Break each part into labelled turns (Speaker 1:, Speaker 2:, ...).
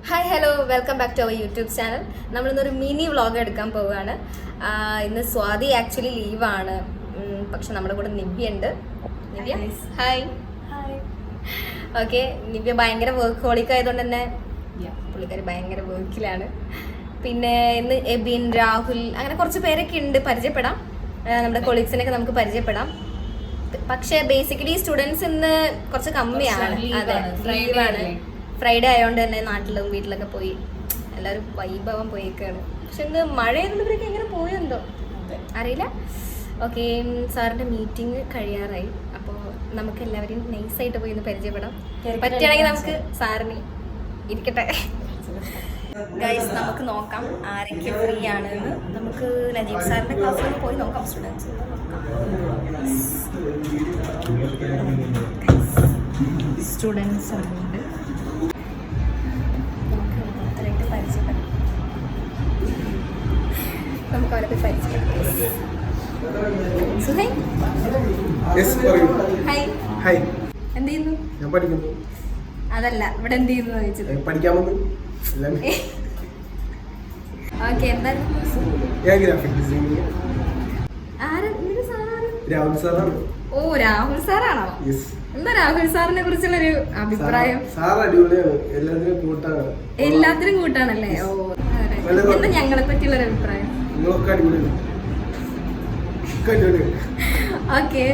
Speaker 1: Hi hello welcome back to our YouTube channel. നമ്മളിന്നൊരു mini vlog എടുക്കാൻ പോവുകയാണ്. ഇന്ന് സ്വാതി ആക്ച്വലി ലീവാണ്, പക്ഷെ നമ്മുടെ കൂടെ നിവ്യ ഉണ്ട്. നിവ്യ ഹായ്. ഓക്കെ, നിവ്യ ഭയങ്കര വർക്ക് ഹോളിക് ആയതുകൊണ്ട് തന്നെ പുള്ളിക്കാരി ഭയങ്കര വർക്കിലാണ്. പിന്നെ ഇന്ന് എബിൻ, രാഹുൽ, അങ്ങനെ കുറച്ച് പേരൊക്കെ ഉണ്ട്, പരിചയപ്പെടാം. നമ്മുടെ കൊളീഗ്സിനൊക്കെ നമുക്ക് പരിചയപ്പെടാം. പക്ഷേ ബേസിക്കലി സ്റ്റുഡൻസ് ഇന്ന് കുറച്ച് കമ്മിയാണ്. അതെ, ലീവാണ്. ഫ്രൈഡേ ആയതുകൊണ്ട് തന്നെ നാട്ടിലും വീട്ടിലൊക്കെ പോയി എല്ലാവരും വൈഭവം പോയേക്കാണ്. പക്ഷെ ഇന്ന് മഴയൊന്നുമ്പോഴേക്കും എങ്ങനെ പോയെന്തോ അറിയില്ല. ഓക്കെ, സാറിൻ്റെ മീറ്റിംഗ് കഴിയാറായി. അപ്പോൾ നമുക്ക് എല്ലാവരെയും നൈസായിട്ട് പോയി ഒന്ന് പരിചയപ്പെടാം. പറ്റുകയാണെങ്കിൽ നമുക്ക് സാറിന് ഇരിക്കട്ടെ ഗൈസ്, നമുക്ക് നോക്കാം ആരൊക്കെ ഫ്രീ ആണെന്ന്. നമുക്ക് നജീബ് സാറിൻ്റെ ക്ലാസ്സിൽ പോയി നോക്കാം. സ്റ്റുഡൻസ് ഉണ്ട്. നമുക്ക് അവരൊക്കെ പരിചയപ്പെടാം. എന്ത് ചെയ്യുന്നു?
Speaker 2: ഞാൻ പഠിക്കുന്നു.
Speaker 1: അതല്ല, ഇവിടെ എന്ത് ചെയ്യുന്നു ചോദിച്ചത്.
Speaker 2: പഠിക്കാമെന്ന്.
Speaker 1: ഓക്കെ, എന്തായാലും
Speaker 2: ഞാൻ ഗ്രാഫിക് ഡിസൈനിങ്. രാഹുൽ സാറാണ്.
Speaker 1: ഓ, രാഹുൽ സാറാണോ? എന്താ രാഹുൽ സാറിനെ കുറിച്ചുള്ളൊരു അഭിപ്രായം?
Speaker 2: സാർ അടിപൊളിയാണ്, എല്ലാത്തിനും കൂട്ടാണ്.
Speaker 1: എല്ലാത്തിനും കൂട്ടാണല്ലേ? ഓ, എന്താ ഞങ്ങളെ പറ്റിയുള്ളൊരു അഭിപ്രായം?
Speaker 2: നിങ്ങളൊക്കെ അടിപൊളിയാണ്.
Speaker 1: ഓക്കെ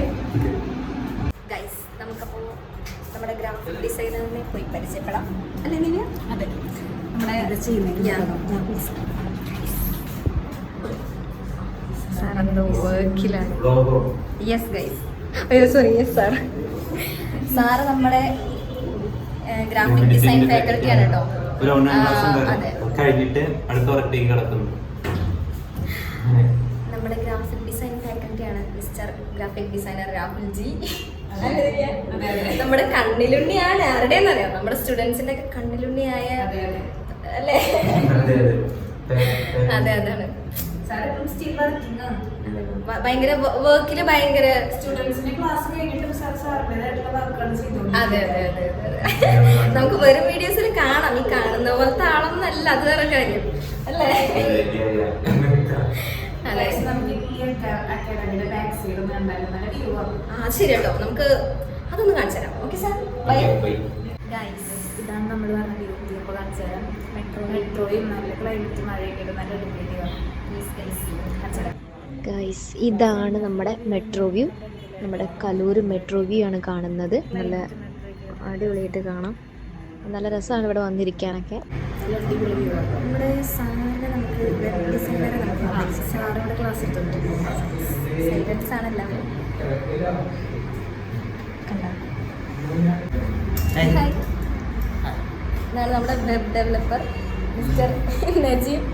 Speaker 1: ഗൈസ്, നമുക്കപ്പോ നമ്മുടെ ഗ്രാഫിക് ഡിസൈനറിനെ പോയി പരിചയപ്പെടാം. അല്ലേ നിവ്യ? അതെ, നമ്മുടെ സാറെന്തോ വർക്കിലാണ്. യെസ് ഗൈസ്, അയ്യോ സോറി, യെസ് സാർ. സാറ് നമ്മുടെ ഗ്രാഫിക് ഡിസൈൻ ഫാക്കൽറ്റിയാണ് കേട്ടോ. അതെ,
Speaker 3: കഴിഞ്ഞിട്ട് അടുത്ത വർക്കിലേക്ക് കടക്കുന്നു.
Speaker 1: നമ്മുടെ ഗ്രാഫിക് ഡിസൈൻ ഫാക്കൽറ്റിയാണ് mister graphic designer Rahul ji. നമ്മുടെ കണ്ണിലുണ്ണിയാണ്. ആരുടെയെന്നറിയാം? നമ്മുടെ സ്റ്റുഡൻസിന്റെ ഒക്കെ കണ്ണിലുണ്ണിയായ അല്ലേ? അതെ, അതാണ്. ഭയങ്കര വർക്കില് ഭയങ്കര അതെ അതെ അതെ അതെ. നമുക്ക് വെറും വീഡിയോസിൽ കാണാം, ഈ കാണുന്ന പോലത്തെ ആളൊന്നല്ല, അത് വേറെ കാര്യം അല്ലേ? ശരി കേട്ടോ, നമുക്ക് അതൊന്ന് കാണിച്ചു തരാം. Okay sir, bye.
Speaker 4: ഇതാണ് നമ്മൾ പറഞ്ഞ വ്യൂ. ഇപ്പോൾ കാണിച്ചു തരാം. മെട്രോയും നല്ല ക്ലൈമറ്റ്, മഴയൊക്കെ നല്ല
Speaker 5: ഗൈസ്, ഇതാണ് നമ്മുടെ മെട്രോ വ്യൂ. നമ്മുടെ കലൂർ മെട്രോ വ്യൂ ആണ് കാണുന്നത്. നല്ല അടിപൊളിയായിട്ട് കാണാം. നല്ല രസമാണ് ഇവിടെ വന്നിരിക്കാനൊക്കെ.
Speaker 1: നമ്മുടെ സാറിനെ നമുക്ക് ഡിസൈനറെ നമുക്ക് സാറിൻ്റെ ക്ലാസ് എടുത്തിട്ടുണ്ട്. ആണല്ലോ ഇതാണ് നമ്മുടെ web developer mister Najeeb.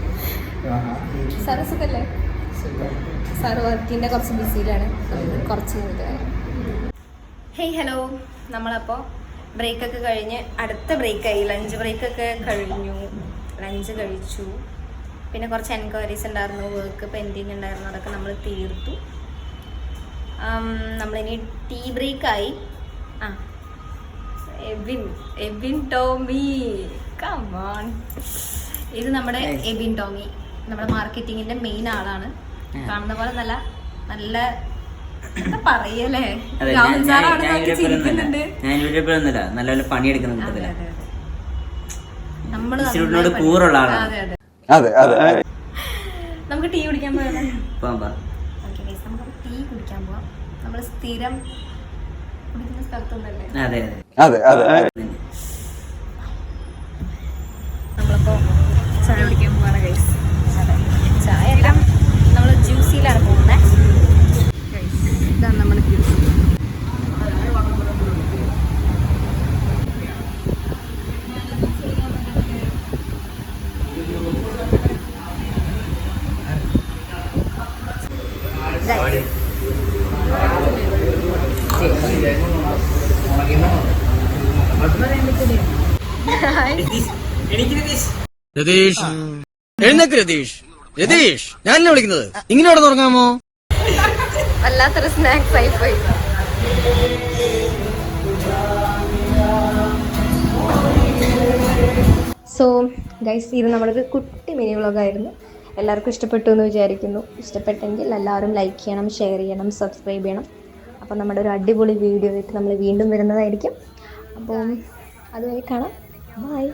Speaker 1: Sir സുഖല്ലേ? സാറ് വർക്കിൻ്റെ കുറച്ച് ബിസിയിലാണ്, കുറച്ച് ഹേയ് ഹലോ. നമ്മളപ്പോൾ ബ്രേക്കൊക്കെ കഴിഞ്ഞ് അടുത്ത ബ്രേക്കായി, ലഞ്ച് ബ്രേക്കൊക്കെ കഴിഞ്ഞു. ലഞ്ച് കഴിച്ചു. പിന്നെ കുറച്ച് എൻക്വയറീസ് ഉണ്ടായിരുന്നു, വർക്ക് പെൻഡിങ് ഉണ്ടായിരുന്നു, അതൊക്കെ നമ്മൾ തീർത്തു. നമ്മളിനി ടീ ബ്രേക്കായി. Ebin Tomy, come on. ഇത് നമ്മുടെ എബിൻ ടോമി, നമ്മുടെ മാർക്കറ്റിങ്ങിന്റെ മെയിൻ ആളാണ്. കാണുന്ന പോലെ നല്ല നല്ല പറയല്ലേ, രാഹുൽ സാറാണ് ചിരിക്കുന്നുണ്ട്.
Speaker 6: നല്ല പണിയെടുക്കുന്നുണ്ട്.
Speaker 1: നമ്മള് നമുക്ക് ടീ കുടിക്കാൻ പോയാലോ? നമുക്ക് ടീ കുടിക്കാൻ പോവാം. നമ്മള് സ്ഥിരം കുടിക്കുന്ന സ്ഥലത്തുണ്ടല്ലേ? നമ്മളിപ്പോ ചായ കുടിക്കാൻ പോവാണ് ഗൈസ്. ചായ അല്ല, നമ്മള് ജ്യൂസിലാണ് പോകുന്നത്. ഇതാണ് നമ്മുടെ ജ്യൂസ്.
Speaker 7: രതീഷ്, എഴുന്നേക്ക് രതീഷ്. രതീഷ്, ഞാനല്ലേ വിളിക്കുന്നത്, ഇങ്ങനെ തുടങ്ങാമോ?
Speaker 1: വല്ലാത്തൊരു സ്നാക്സ് ആയിപ്പോയി. സോ ഗൈസ് ഇത് നമ്മളൊരു കുട്ടി മിനി വ്ളോഗായിരുന്നു. എല്ലാവർക്കും ഇഷ്ടപ്പെട്ടു എന്ന് വിചാരിക്കുന്നു. ഇഷ്ടപ്പെട്ടെങ്കിൽ എല്ലാവരും ലൈക്ക് ചെയ്യണം, ഷെയർ ചെയ്യണം, സബ്സ്ക്രൈബ് ചെയ്യണം. അപ്പോൾ നമ്മുടെ ഒരു അടിപൊളി വീഡിയോ ആയിട്ട് നമ്മൾ വീണ്ടും വരുന്നതായിരിക്കും. അപ്പോൾ അതുവരെ കാണാം. ബൈ.